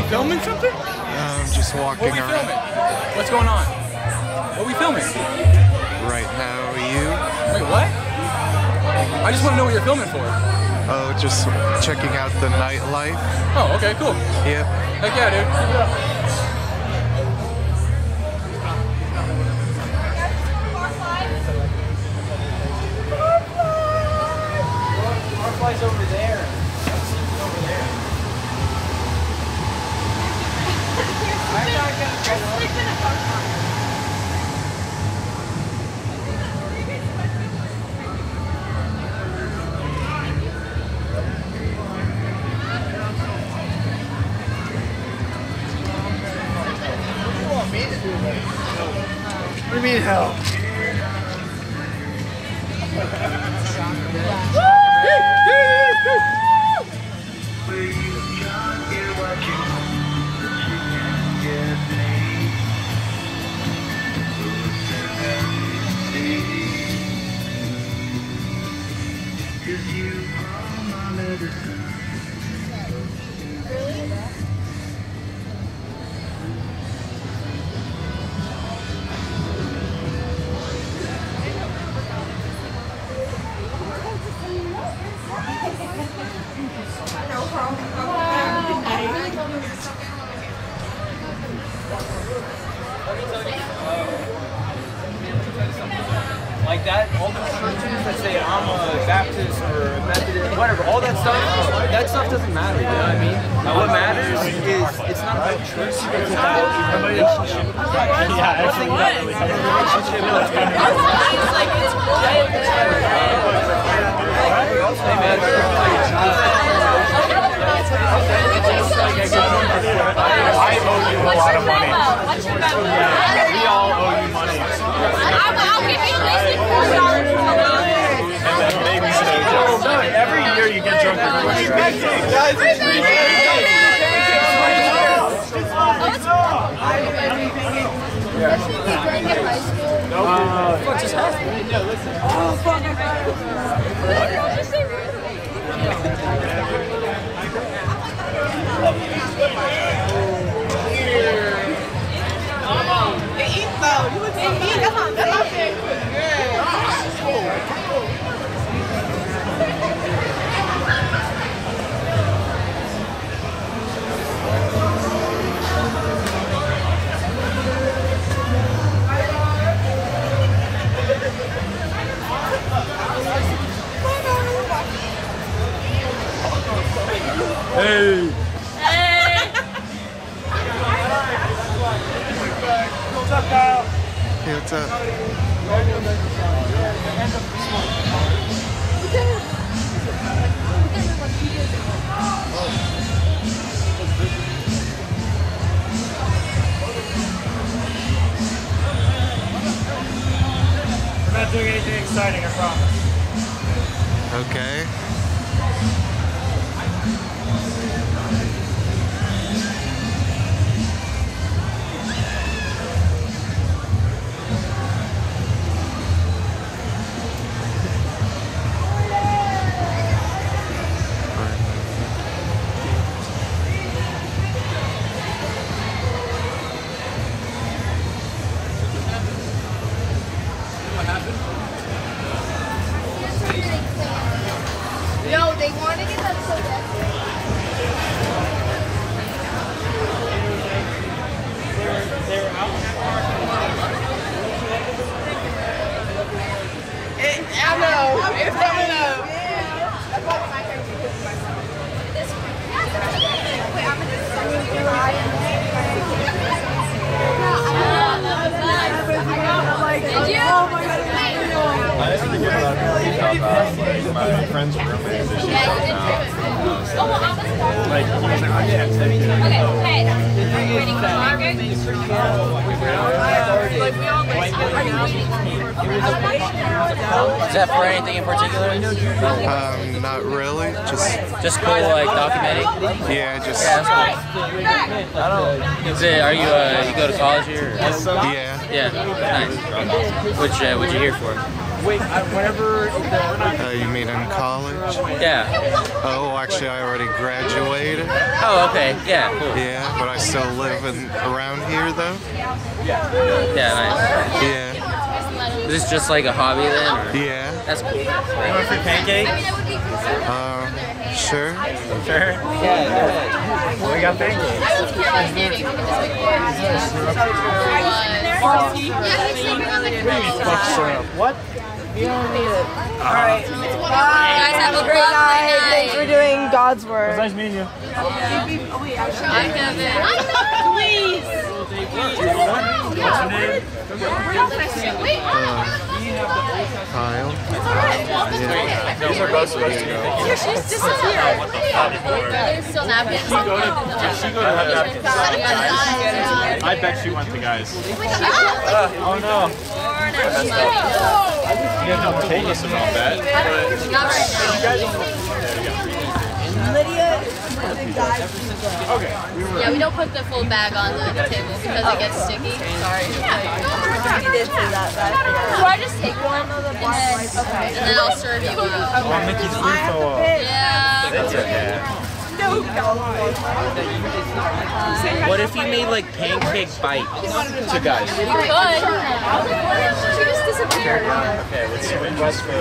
filming something? I'm just walking What are we around. filming? What's going on? What are we filming? Right now, you? Wait, what? I just want to know what you're filming for. Oh, just checking out the nightlife. Oh, okay, cool. Yep. Heck yeah, dude. Barfly's over there. Over there. I'm not gonna go over. What do you mean hell? Like that, all those churches that say I'm a Baptist or a Methodist, whatever, all that stuff doesn't matter, you know what I mean? What matters is, it's not about church, it's about relationship. Yeah, actually, not really. Relationship. Hey, man. I owe you a lot of money. What's your memo? We all owe you money. I'll give you at least $4 for the And then maybe every year you get drunk with Pancakes. Guys, it's What just happened? No, listen. Hey! Hey! What's up, Kyle? Hey, what's up? We're not doing anything exciting, I promise. Okay. No, they want to get that so bad. They were out. I know. It's coming up. That's one of my favorite. This one. Wait, I'm going to try Did you? Oh my God. I didn't really give it up. My friend's roommate. So she Waiting for pancakes? Is that for anything in particular? Not really. Just cool, like documenting. Yeah, just. Yeah, that's cool. I don't. Is it? Are you you go to college here? Or? Yeah. Yeah. Nice. Which you here for? Wait, whenever You mean in college? Yeah. Oh, actually, I already graduated. Oh, okay. Yeah, cool. Yeah, but I still live around here, though. Yeah, nice. Yeah. Is this just like a hobby then? Or? Yeah. That's cool. You want free pancakes? Sure. Sure. yeah, We got pancakes. what? Alright. Guys, have a Great great night. night. Thanks for doing God's work. Nice meeting you. I know. Please. What's your name? Kyle. These are both supposed to go. She's disappeared. There's still napkins. I bet she went to guys. Oh no. You haven't told us about that. Lydia. Okay. Yeah, we don't put the full bag on the table because it gets sticky. Sorry. You did say that. So I just take one and then I'll serve you one. Oh, Mickey's free throw. Yeah. That's okay. What if you made like pancake bites to guys? You could. She just disappeared. Okay, let's request for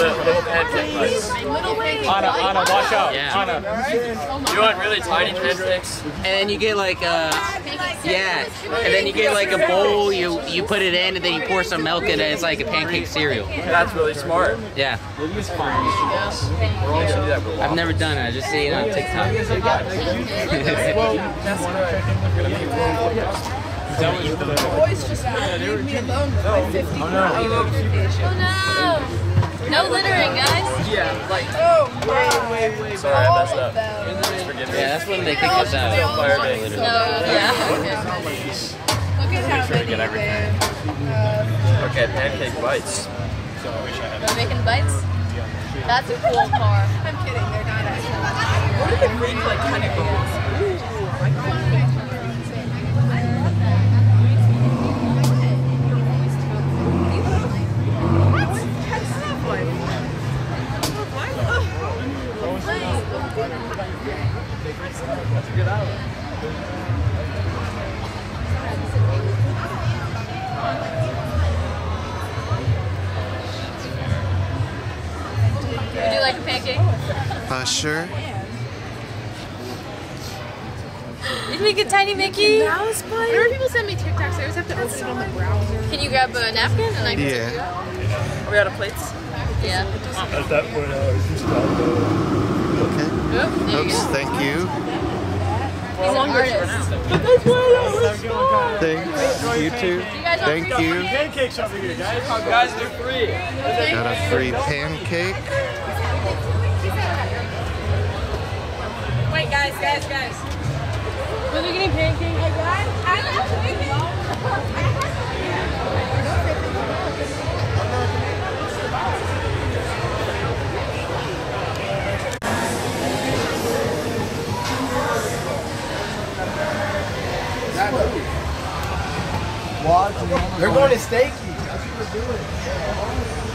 little pancake bites. Anna, watch out. Yeah. Anna. You want really tiny pancakes? And then you get like yeah, and then you get like a bowl. You put it in, and then you pour some milk in, and it's like a pancake cereal. That's really smart. Yeah. Lily's fine. I've never done it. I just see it on TikTok. Boys just leave me alone with my 50 Oh no. No littering, guys. Yeah, like. wait. Sorry, I messed up. Yeah, that's when they kick us out. Fire day. No, yeah. Look at how many there. Okay, pancake bites. We're making bites? That's a cool car. I'm kidding, they're not actually. What are the green like tentacles? Would you like a pancake? Sure. Did we get Tiny Mickey? Whenever people send me TikToks, I always have to open it on the browser. Can you grab a napkin and I can serve you? Yeah. We out of plates? Yeah. At that point, Okay. Oop, there you Oops, go. thank you. He's an artist. Thanks. You too. Thank you. Pancakes over here, guys. Guys, they're free. Got a free pancake. Wait, guys. Was we getting pancakes? They're going to Steaky. That's what we're doing.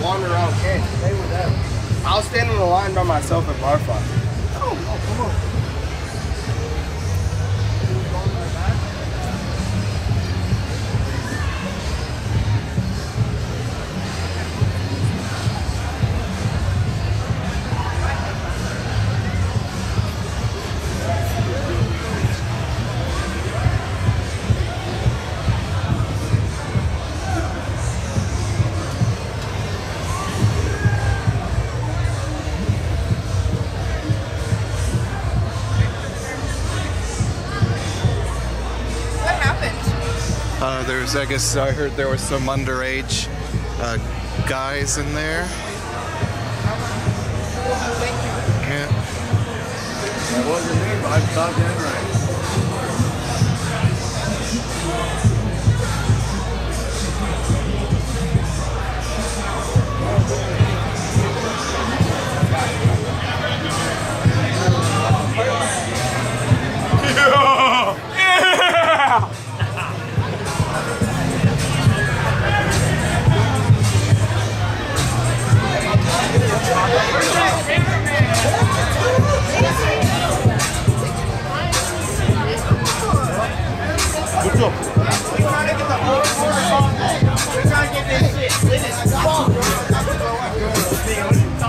Wander around camp. Stay with them. I'll stand in the line by myself at bar fight. Oh, come on. I guess I heard there was some underage guys in there. Yeah. That wasn't me, but I thought that right.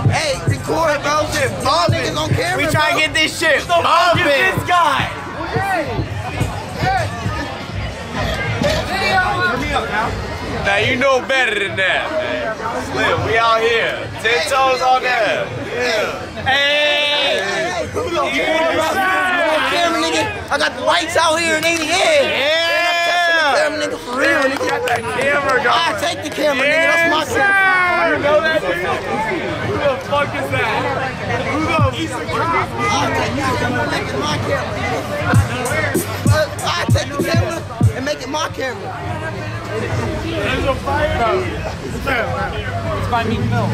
Hey, record, bro. All niggas on camera. We try to get this shit bumping. This guy. Now you know better than that, man. Slim, we out here. 10 toes on there. Yeah. Hey! Camera, nigga. I got the lights out here and they in the air. Yeah! Camera, nigga, for real, nigga. You got that camera going. I take the camera, nigga. That's my camera. You know that, nigga? Who the fuck is that? Who the fuck is that? I take the camera and make it my camera. I take the camera and make it my camera. There's a fire. It's by me, Phil.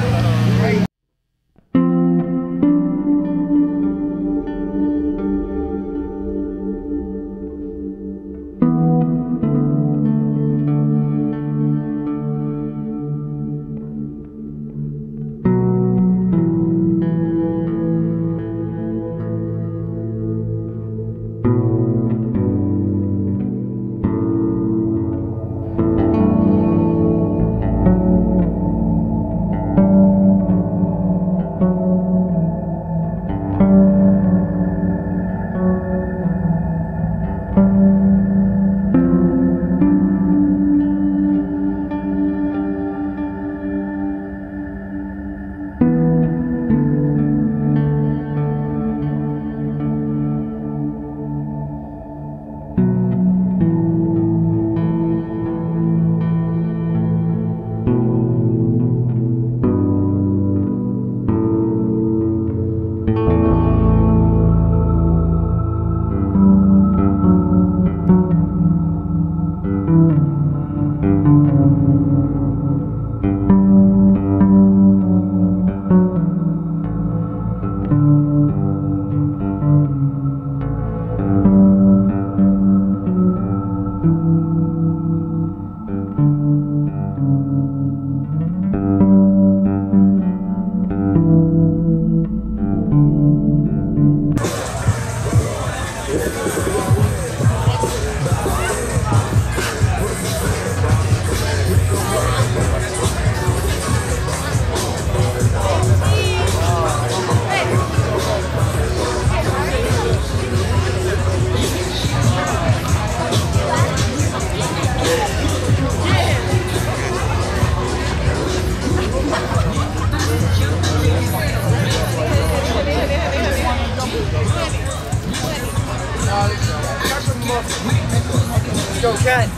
Go, Ken.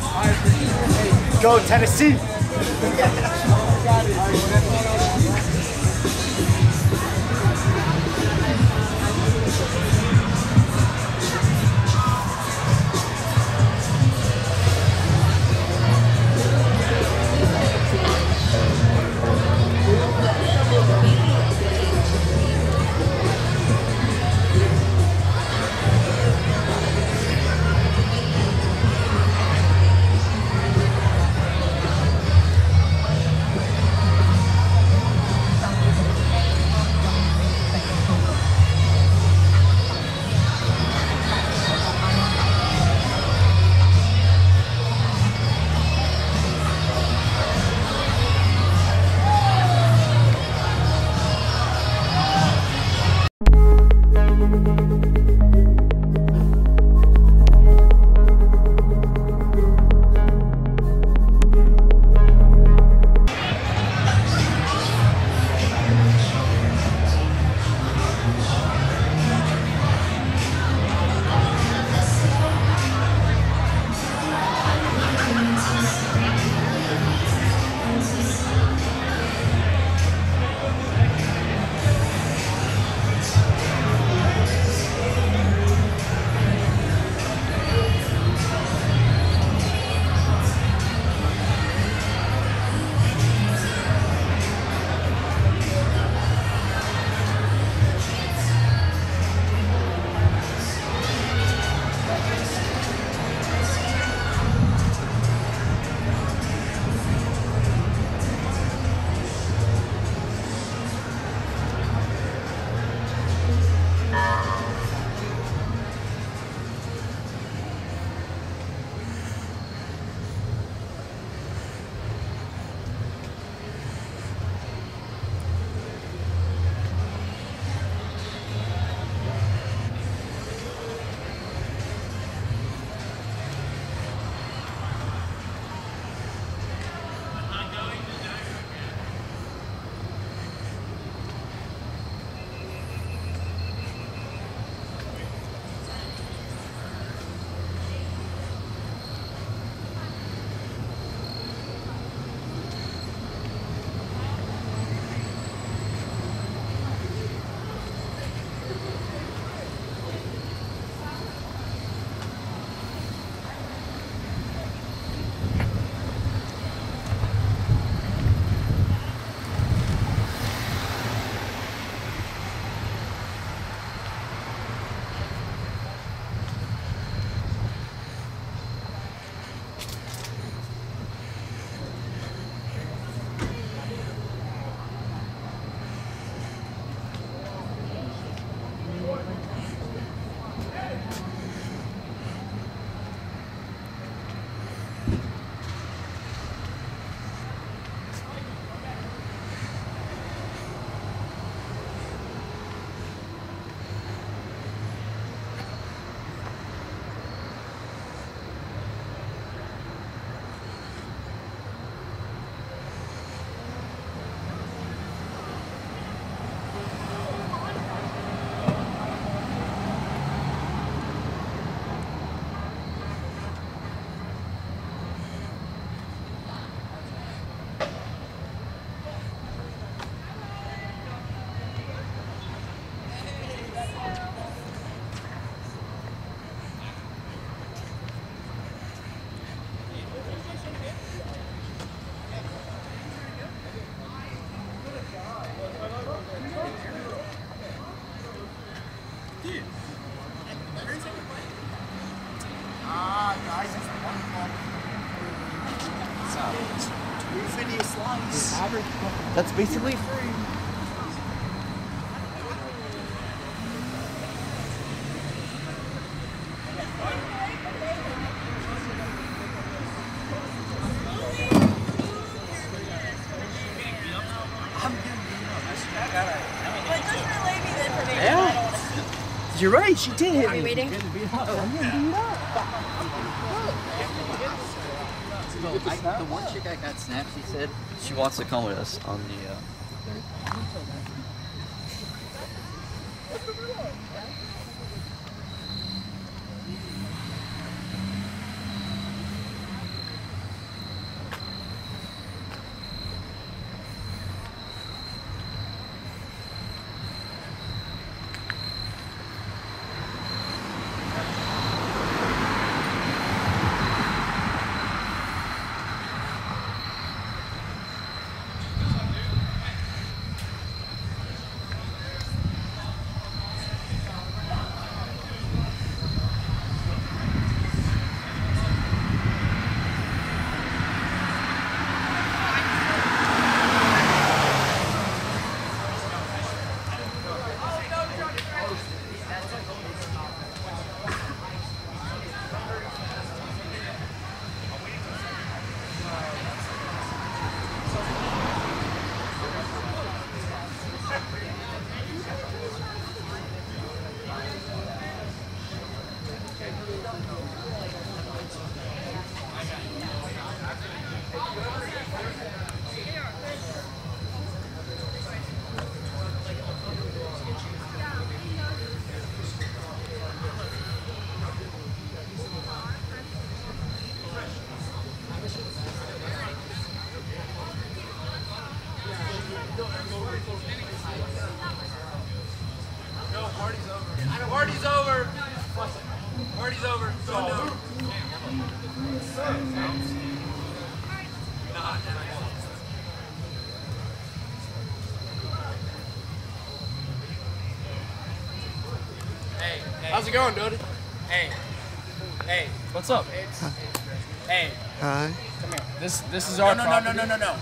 Go, Tennessee. That's basically. Yeah. You're right, she did hit me. Are you waiting? The one chick I got snapped, she said she wants to come with us on the Party's over. Party's over. Hey, how's it going, dude? Hey, what's up? Hey, Hi. come here. This is our property. No.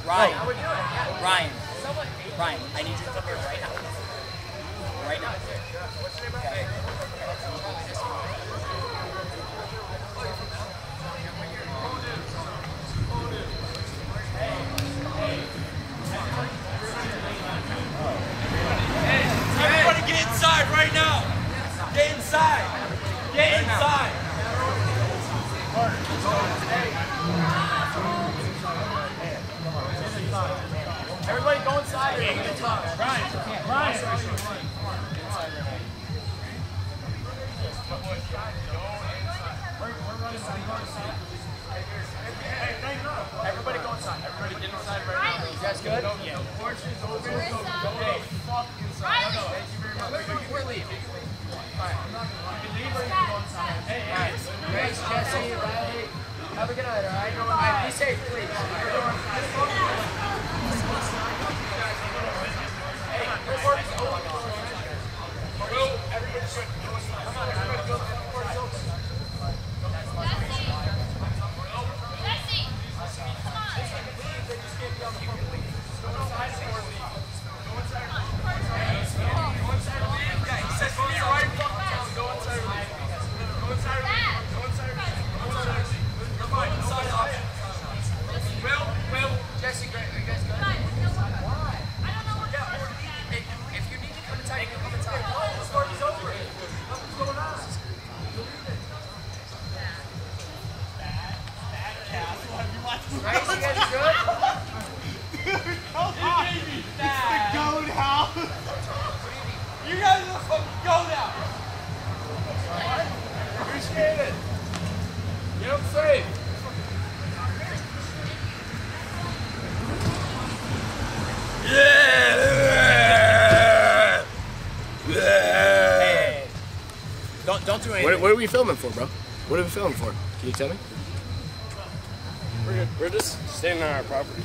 Ryan, I need you to come here right now. Right now. Okay. Everybody get inside right now. Get inside. Get inside. Everybody go inside. Ryan. Everybody go inside. Everybody get inside right now. You guys good? Yeah. Porch is over. Go fuck inside. No, thank you very much. We're leaving. Alright. You can leave or you can go inside. Hey, Grace, Jesse, Riley. Have a good night, alright? Alright, be safe, please. Hey, your party's over. Will, everybody should go inside. Come on, everybody go. You guys are fucking go now! Appreciate it! Get up safe! Hey. Don't do anything. What are we filming for, bro? What are we filming for? Can you tell me? We're just standing on our property.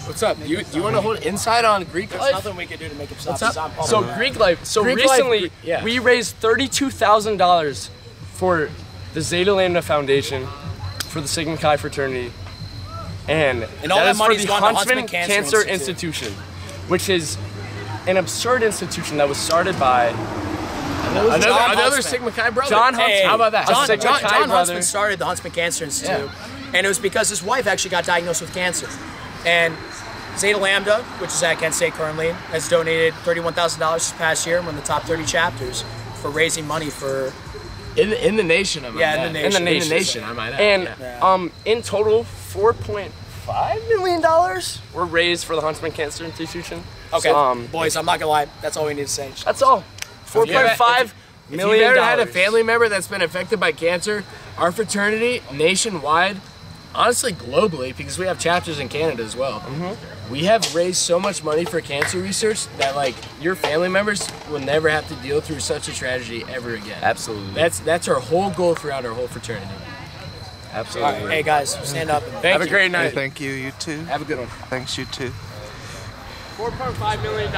What's up? You want to hold inside on Greek life? There's nothing we can do to make him stop. So Greek life. So recently, we raised $32,000 for the Zeta Lambda Foundation, for the Sigma Chi fraternity, And all that is for money's the gone to Huntsman Cancer Institution, which is an absurd institution that was started by another Sigma Chi brother. John Huntsman. How about that? John Huntsman started the Huntsman Cancer Institute, and it was because his wife actually got diagnosed with cancer. And Zeta Lambda, which is at Kent State currently, has donated $31,000 this past year. We're in the top 30 chapters for raising money for in the nation. I might add. In the nation. I might add. And in total, $4.5 million were raised for the Huntsman Cancer Institution. Okay, so, boys, I'm not gonna lie. That's all we need to say. That's all. $4.5 million. If you've ever had a family member that's been affected by cancer, our fraternity nationwide, honestly globally, because we have chapters in Canada as well. We have raised so much money for cancer research that like your family members will never have to deal through such a tragedy ever again. Absolutely. That's our whole goal throughout our whole fraternity. Absolutely. All right, hey guys, stand up. And have a great night. Hey, thank you. You too. Have a good one. Thanks. You too. $4.5 million.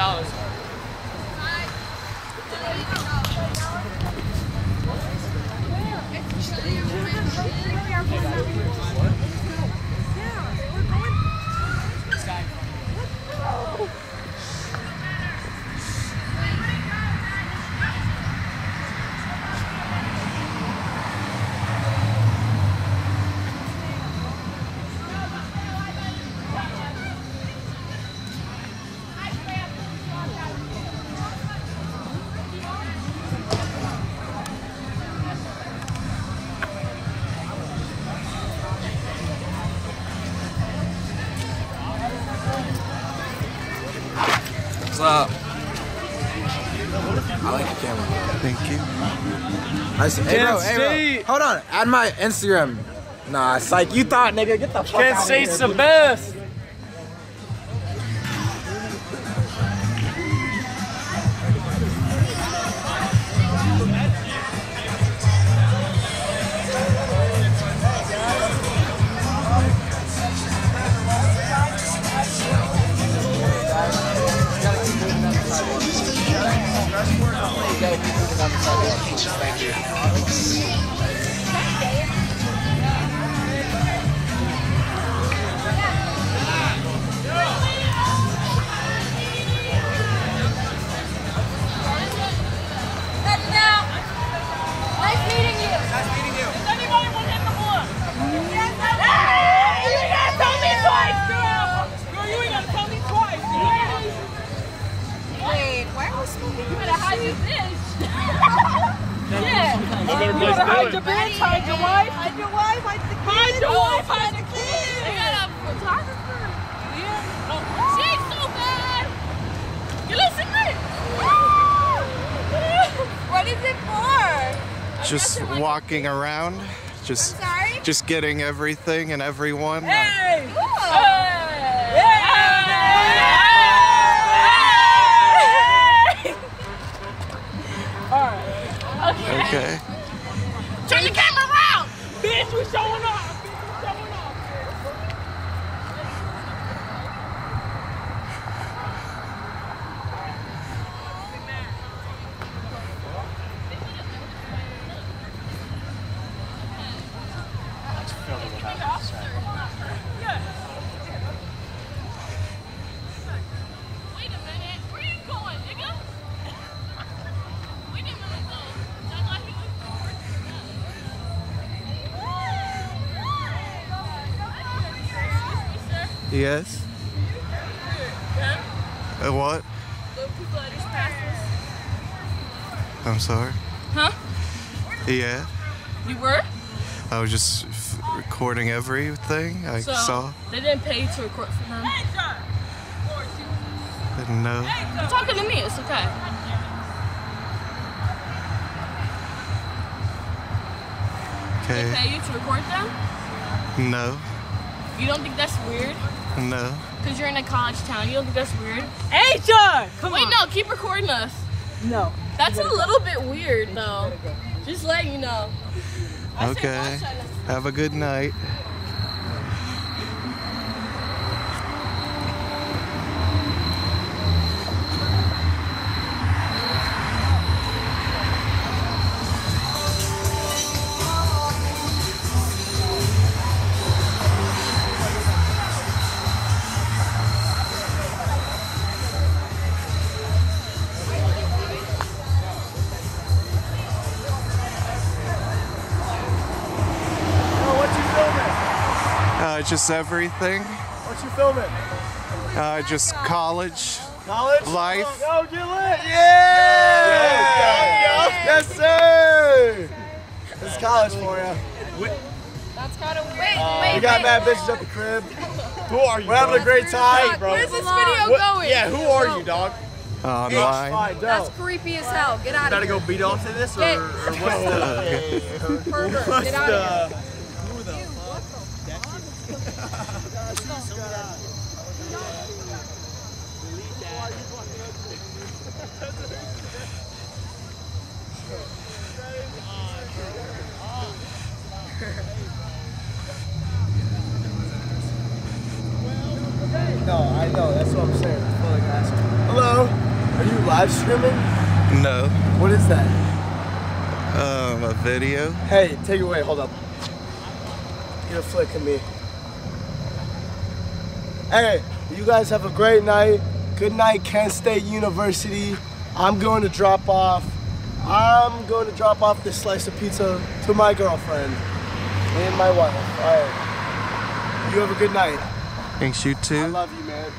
What's up? I like the camera. Thank you. Hey bro, hold on. Add my Instagram. Nah, psych. You thought, nigga. Get the fuck Kent out of here. State's the best. Hide your bitch, hide your wife, hide your wife, hide the kids. Hide your wife, hide the kids. They got a photographer. Yeah. Oh, she's so bad. You listen to me. What is it for? Just walking around, just getting everything and everyone. Hey! Okay. Turn the camera around! Bitch, we showing up! Wait a minute, where you going, nigga? Wait a minute though. Sounds like you Yes. What? Little people that just passed us. I'm sorry. Huh? Yeah. You were? I was just recording everything I saw. They didn't pay you to record for them? Didn't know. You're talking to me, it's okay. Okay. They pay you to record them? No. You don't think that's weird? No. Because you're in a college town, you don't think that's weird? HR! Come Wait, on. no, keep recording us. No. That's a little bit weird, though. Just letting you know. Okay. Have a good night. Just everything. What you filming? Just college. College? Life. Go get lit! Yeah! Yes, sir! This is college for you. That's gotta We got mad bitches at the crib. Who are you? We're having a great time, bro. Where's this video going? Yeah, who are you, dog? Online. That's creepy as hell. Get out of here. Gotta go beat off to this, or what's the... Pervert. Get out of here. No, I know. That's what I'm saying. I feel like asking. Hello? Are you live streaming? No. What is that? A video. Hey, take it away. Hold up. Get a flick of me. Hey, you guys have a great night. Good night, Kent State University. I'm going to drop off this slice of pizza to my girlfriend and my wife. All right. You have a good night. Thanks, you too. I love you, man.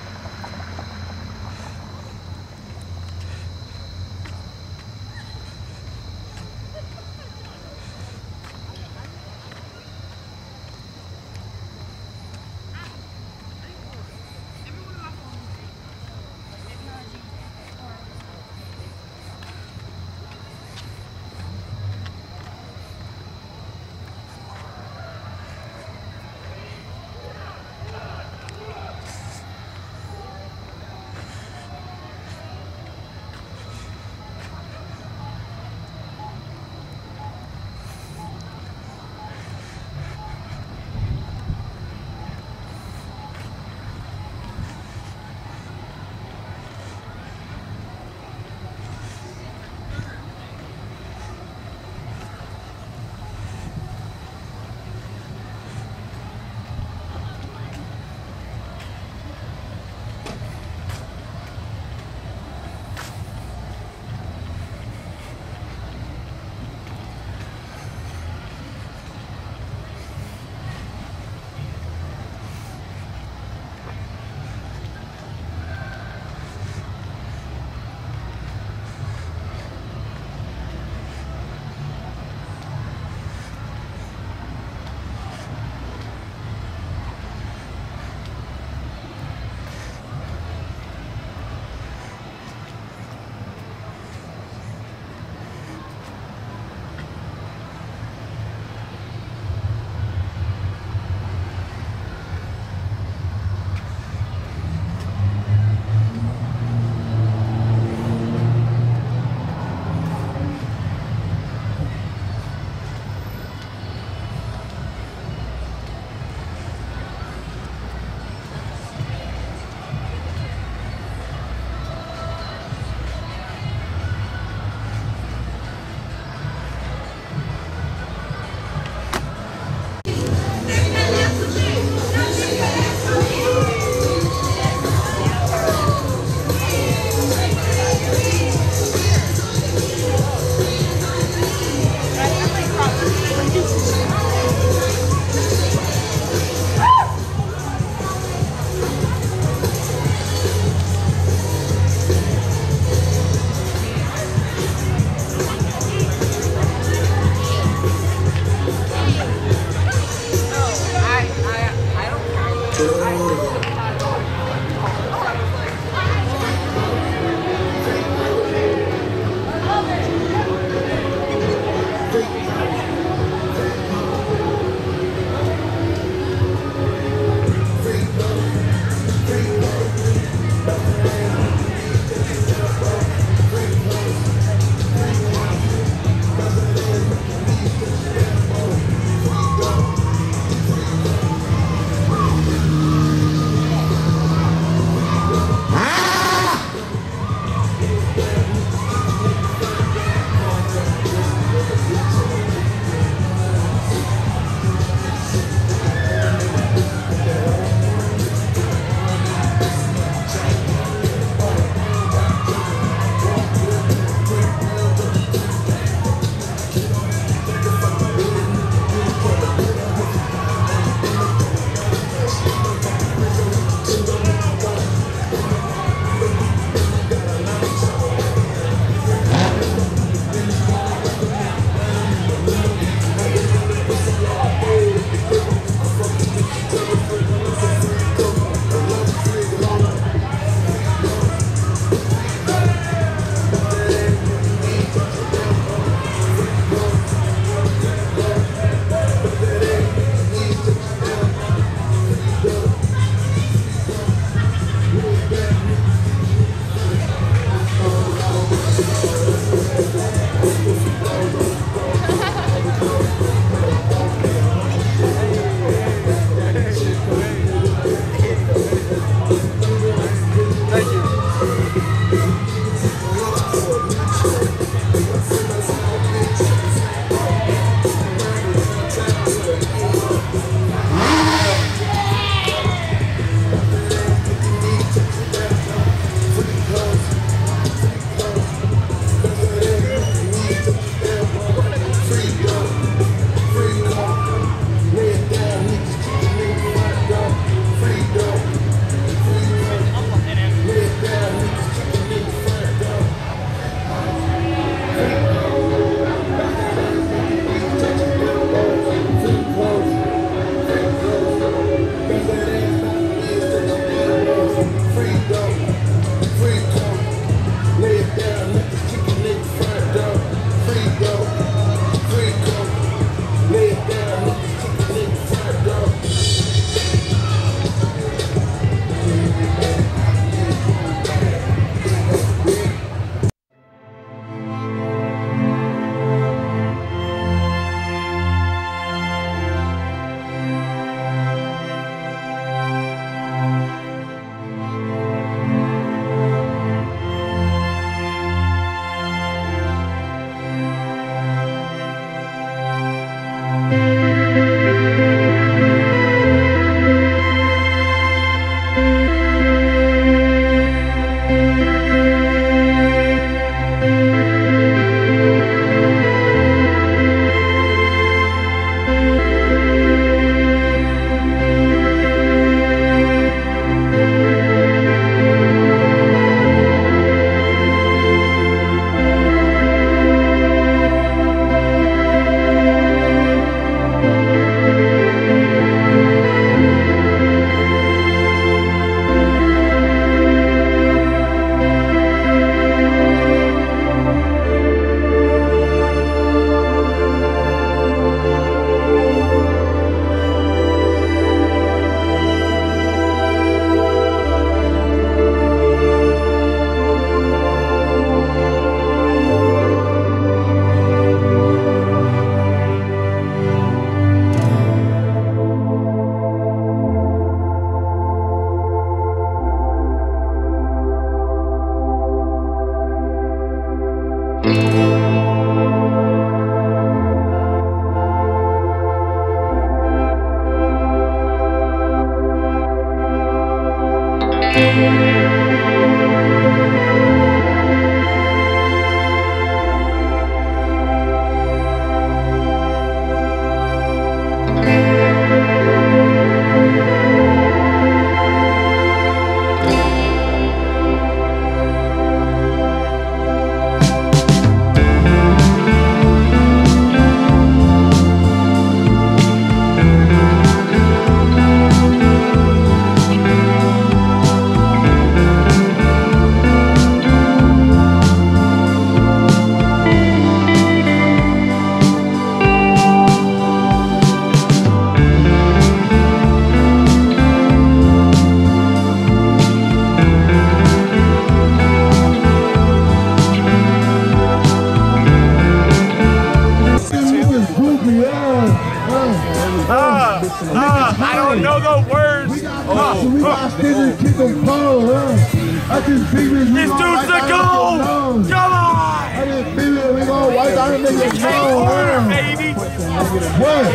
just figured This dude's the goal! Come on! I just figured we gon' wipe out a nigga's nose. Baby! What?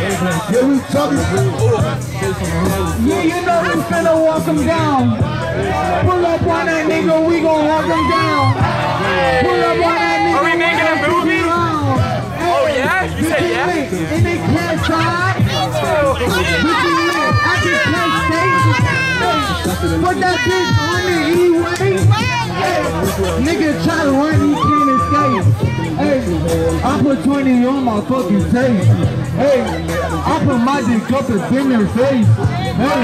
Yeah, we talking. Yeah, you know we finna walk him down. Pull up on that nigga, we gon' walk him down. Pull up on that nigga. Are we making a movie? Oh yeah? You said yeah? And they can't try. I just can't stay. Put that bitch on the E-way. Nigga try to run, he can't escape. Hey, I put 20 on my fucking face. Hey, I put my dick up and in her face. Hey,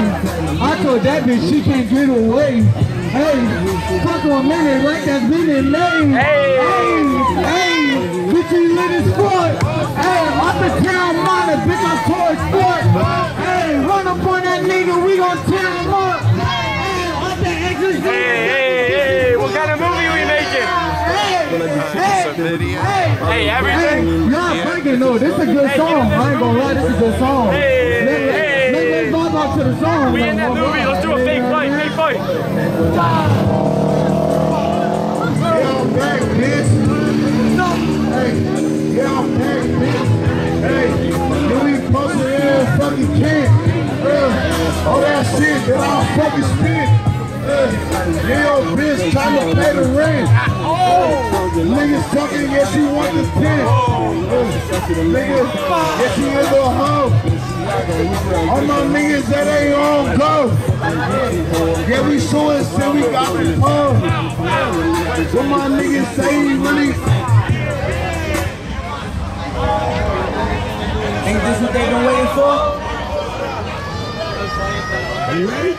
I told that bitch she can't get away. Hey, fuck a minute like that's been in name. Hey, bitch, you lit as fuck. Hey, off the town monitor, bitch, I'm towards sport. Hey, run up on that nigga, we gon' tear him up. Hey, off the exit. Hey, what kind of movie we making? Hey, everything? Y'all freaking know, this is a good song. I ain't gonna lie, this is a good song. Let's vibe out to the song. We in that movie, let's do a fake fight, fake fight. Yeah, I'm back, bitch. Hey, yeah, I'm back, bitch. Hey, you ain't posted in that fucking camp. All that shit that I'll fucking spit. Yeah, your bitch trying to pay the rent. Niggas talking, yes, she want the tent. Niggas, yes, she is a hoe. All my niggas that ain't on go. Yeah, we showing shit, we got the pump. What my niggas say, he really. Ain't this what they been waiting for? Are you ready?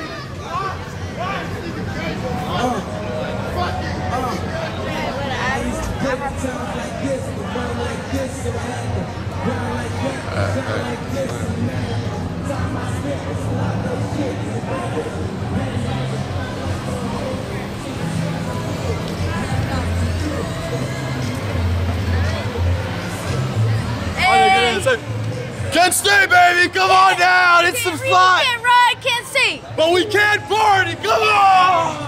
Can't stay, baby. Come on down. It's some fun. Can't ride, can't see. But we can't party. Come on.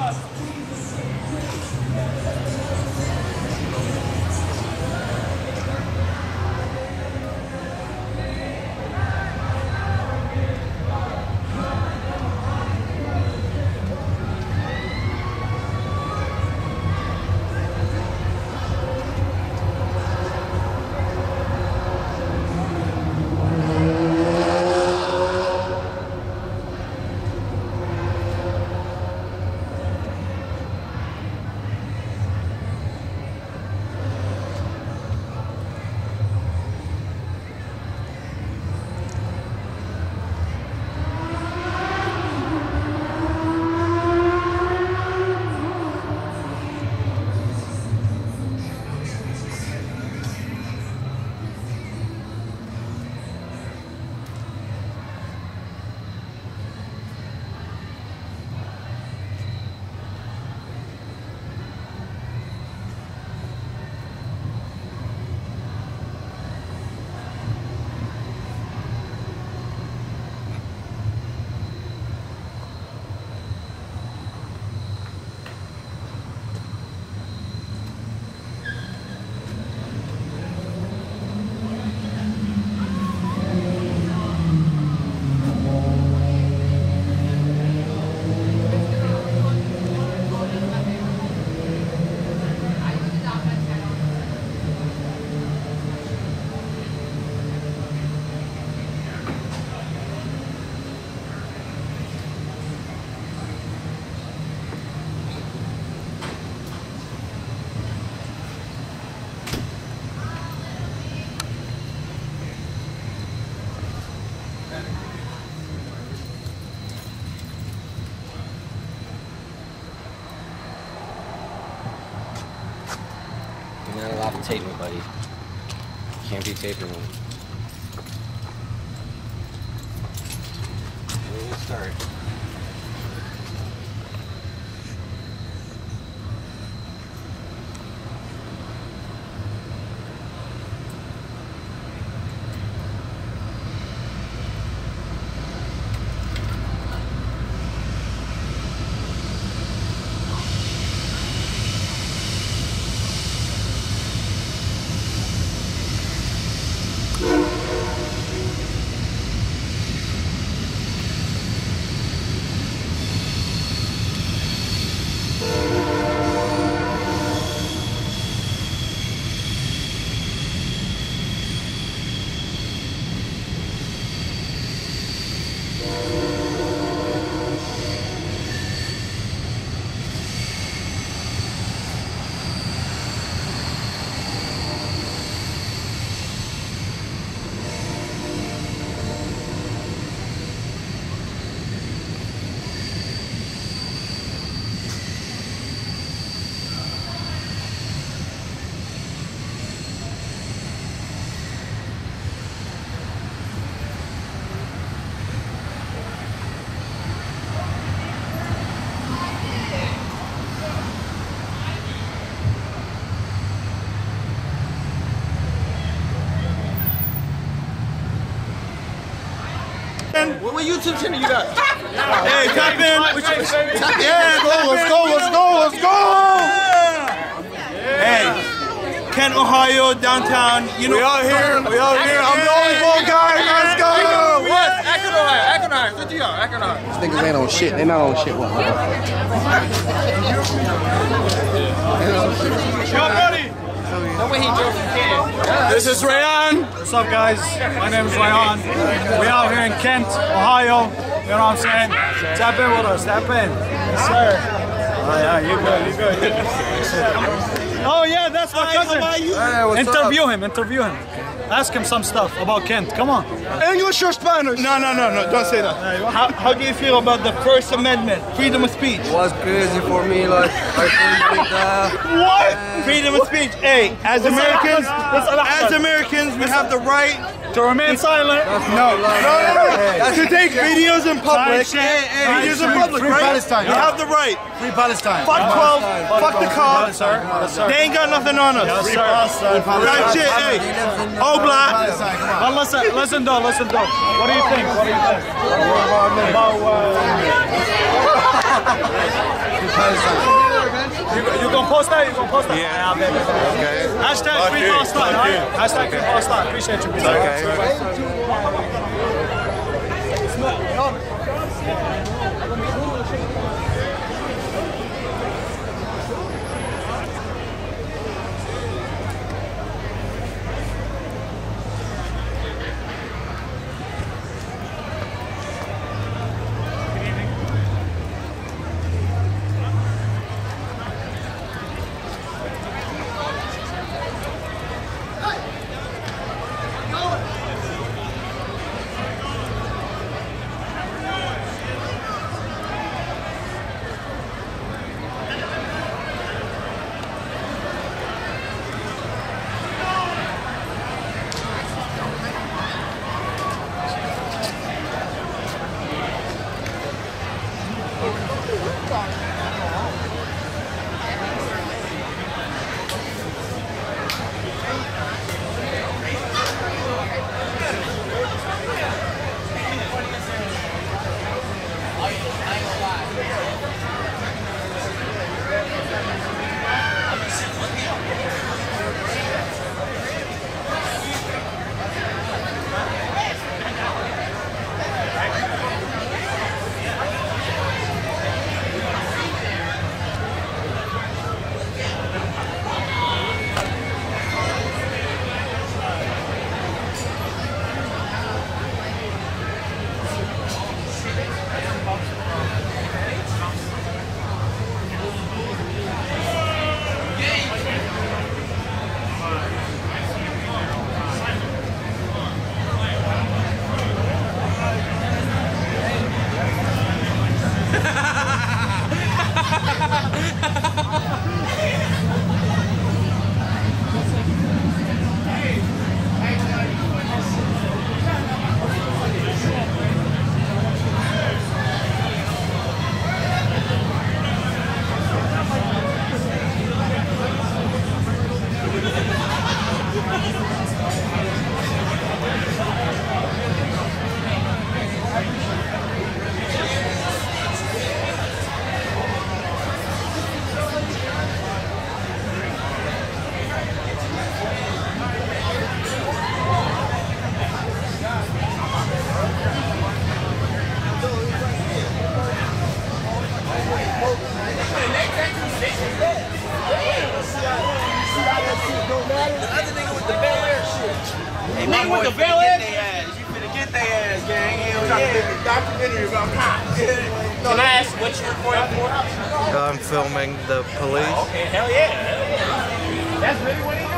You're not allowed to tape me, buddy. Can't be taping me. We're gonna start. What YouTube channel you got? Hey, tap in. Yeah, let's go. Hey, Kent, Ohio, downtown. You know, we out here. I'm the only bald guy. Let's go. What? Akron, Ohio. Good to go. Akron, Ohio. These niggas ain't on shit. They not on shit. What? This is Rayan. What's up, guys? My name is Rayan. We out here in Kent, Ohio. You know what I'm saying? Tap in with us. Tap in. Yes, sir. Oh, yeah, you good. Oh, yeah, that's my cousin. Hey, interview him. Ask him some stuff about Kent. Come on. English or Spanish? No. Don't say that. How do you feel about the First Amendment? Freedom of speech. Was crazy for me, like What? Freedom of speech. Hey, as Americans, we have the right to remain silent. No. To take videos in public. Videos in public, right? Palestine. We have the right. Free Palestine. Fuck 12. Fuck the cops. They ain't got nothing on us. Free Palestine. That shit, hey. Oh, black. Listen, though. What do you think? You gonna post that? Yeah. Okay. Hashtag Free Palestine, right? Hashtag Free Palestine. Appreciate you. With the Bel Air? You finna get their ass, gang. Hell yeah. Documentary about cops. Can I ask what you're recording for? I'm filming the police. Oh, okay, hell yeah. That's really what he doing.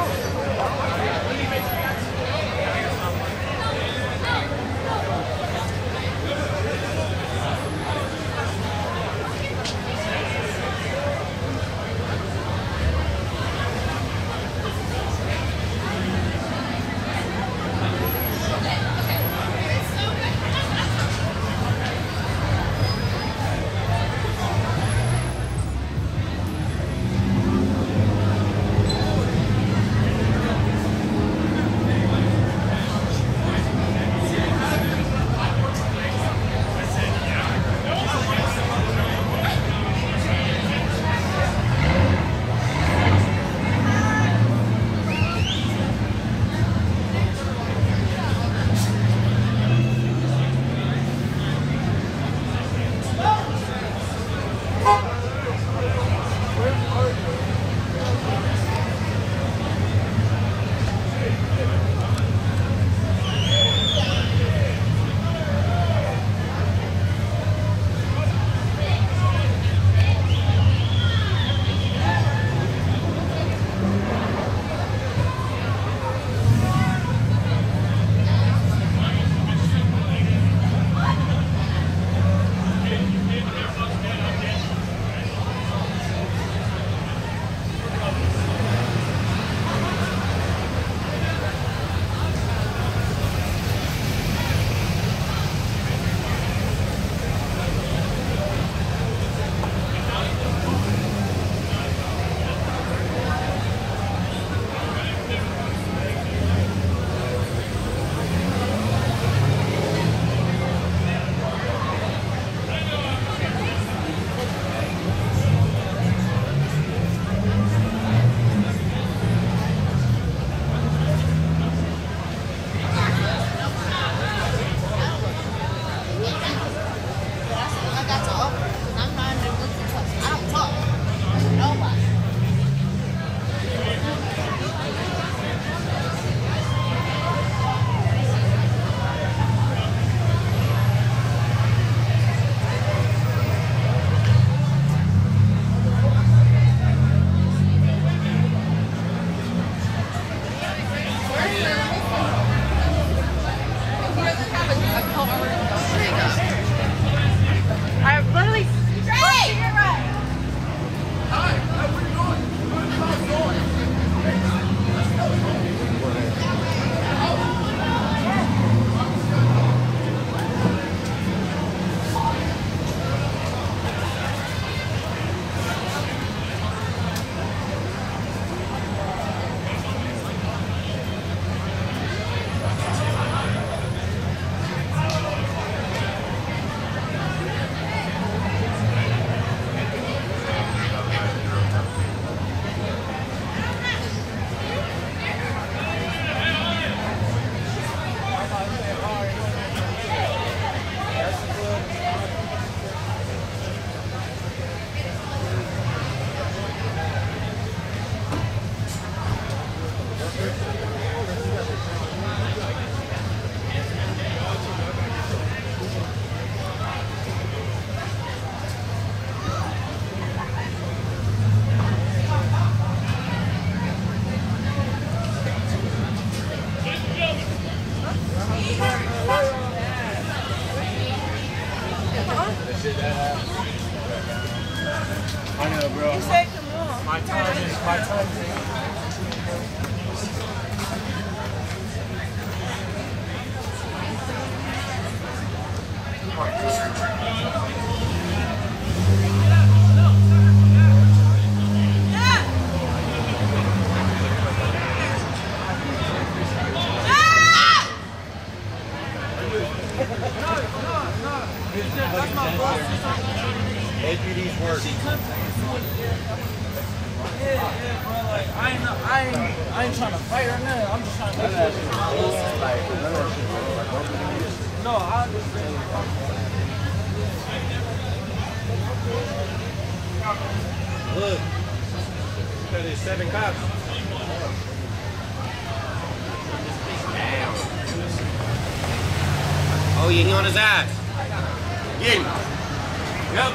my time. APD's work. Yeah, bro, like, I ain't trying to fight or nothing. I'm just trying to make sure. No, I understand. Look, there's 7 cops. Oh yeah, he on his ass. Get him. Yep.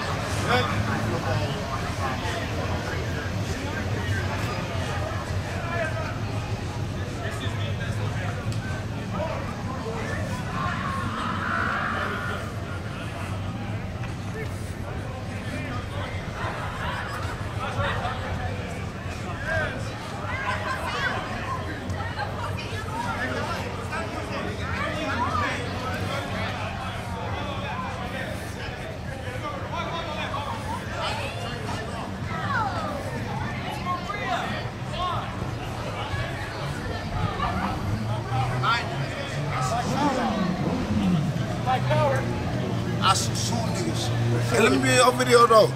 I shoot niggas. Hey, let me be on video though.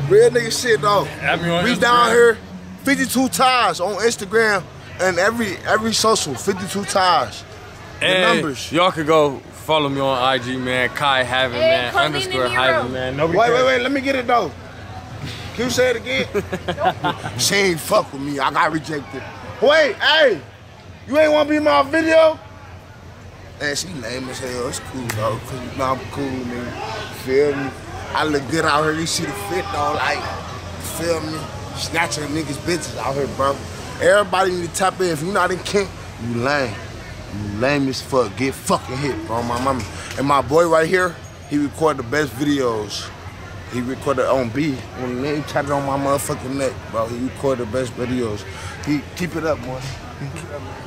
Real nigga shit though. We down here 52 times on Instagram and every social, 52 times. And the numbers. Y'all could go follow me on IG, man. Kai Haven, man. _ Haven, man. Nobody wait, let me get it though. Can you say it again? She ain't fuck with me. I got rejected. Wait, hey, you ain't wanna be in my video? Man, she lame as hell. It's cool though, cause you know I'm cool, nigga. Feel me? I look good out here. You see the fit though, like, feel me? Snatching niggas bitches out here, bro. Everybody need to tap in. If you not in Kent, you lame. You lame as fuck. Get fucking hit, bro. My mama. And my boy right here, he recorded the best videos. He recorded on B. When they tapped it on my motherfucking neck, bro. He recorded the best videos. He keep it up, boy. Keep it up, man.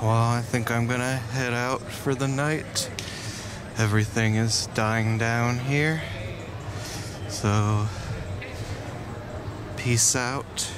Well, I think I'm gonna head out for the night. Everything is dying down here. So, peace out.